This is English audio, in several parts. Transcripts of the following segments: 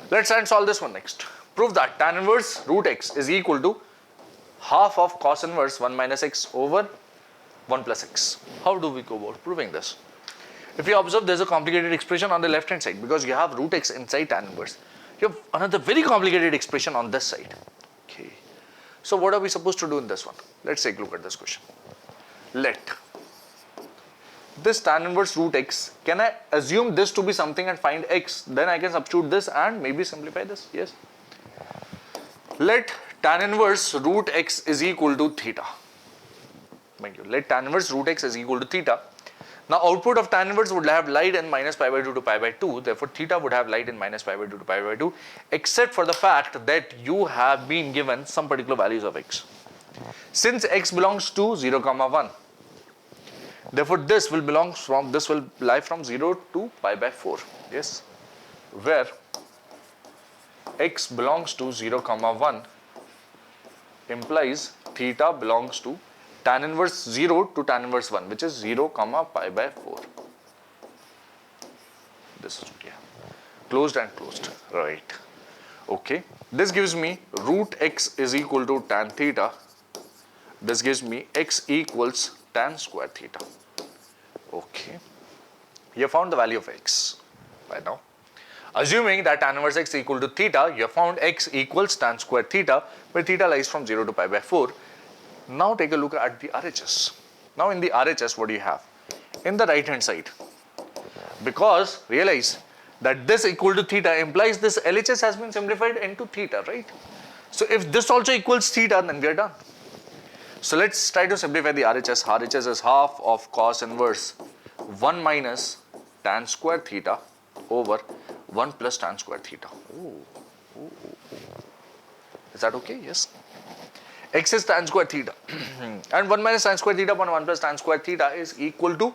Let's try and solve this one next. Prove that tan inverse root x is equal to half of cos inverse 1 minus x over 1 plus x. How do we go about proving this? If you observe, there's a complicated expression on the left hand side because you have root x inside tan inverse. You have another very complicated expression on this side. Okay. So what are we supposed to do in this one? Let's take a look at this question. Let this tan inverse root x, can I assume this to be something and find x? Then I can substitute this and maybe simplify this. Yes. Let tan inverse root x is equal to theta. Thank you. Let tan inverse root x is equal to theta. Now output of tan inverse would have lied in minus pi by 2 to pi by 2. Therefore theta would have lied in minus pi by 2 to pi by 2, except for the fact that you have been given some particular values of x. Since x belongs to 0, 1, therefore this will lie from 0 to pi by 4. Yes, where x belongs to 0, 1 implies theta belongs to tan inverse 0 to tan inverse 1, which is 0, pi by 4. This is what you have. Closed and closed. Right. Okay. This gives me root x is equal to tan theta. This gives me x equals tan square theta. Okay. You have found the value of x by now. Assuming that tan inverse x equal to theta, you have found x equals tan square theta, where theta lies from 0 to pi by 4. Now take a look at the RHS. Now in the RHS, what do you have? In the right hand side, because realize that this equal to theta implies this LHS has been simplified into theta, right? So if this also equals theta, then we are done. So let's try to simplify the RHS. RHS is half of cos inverse 1 minus tan square theta over 1 plus tan square theta. Ooh. Is that okay? Yes. X is tan square theta and 1 minus tan square theta upon 1 plus tan square theta is equal to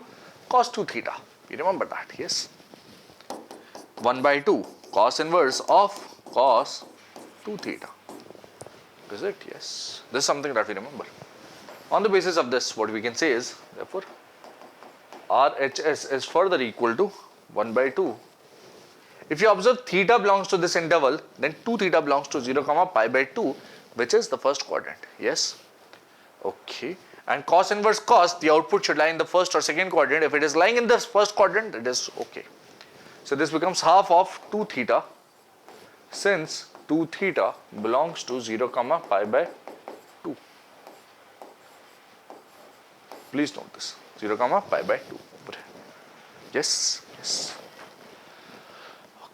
cos 2 theta. You remember that? Yes. 1 by 2 cos inverse of cos 2 theta. Is it? Yes. This is something that we remember. On the basis of this, what we can say is, therefore, RHS is further equal to 1 by 2. If you observe theta belongs to this interval, then 2 theta belongs to 0, pi by 2, which is the first quadrant. Yes. Okay. And cos inverse cos, the output should lie in the first or second quadrant. If it is lying in this first quadrant, it is okay. So this becomes half of 2 theta, since 2 theta belongs to 0, pi by 2. Please note this, 0, pi by 2. Yes. Yes.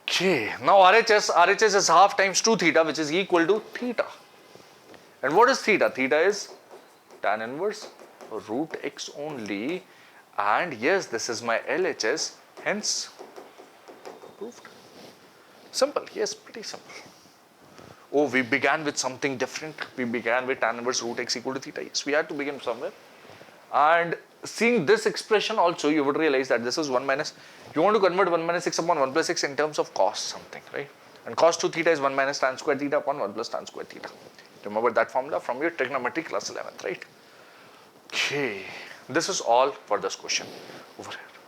Okay. Now RHS is half times 2 theta, which is equal to theta. And what is theta? Theta is tan inverse root x only, and yes, this is my LHS, hence proved. Simple. Yes, pretty simple. Oh, we began with something different. We began with tan inverse root x equal to theta. Yes, we had to begin somewhere. And seeing this expression also, you would realize that this is 1 minus, you want to convert 1 minus 6 upon 1 plus 6 in terms of cos something, right? And cos 2 theta is 1 minus tan square theta upon 1 plus tan square theta. Remember that formula from your trigonometric class 11th, right? Okay, this is all for this question over here.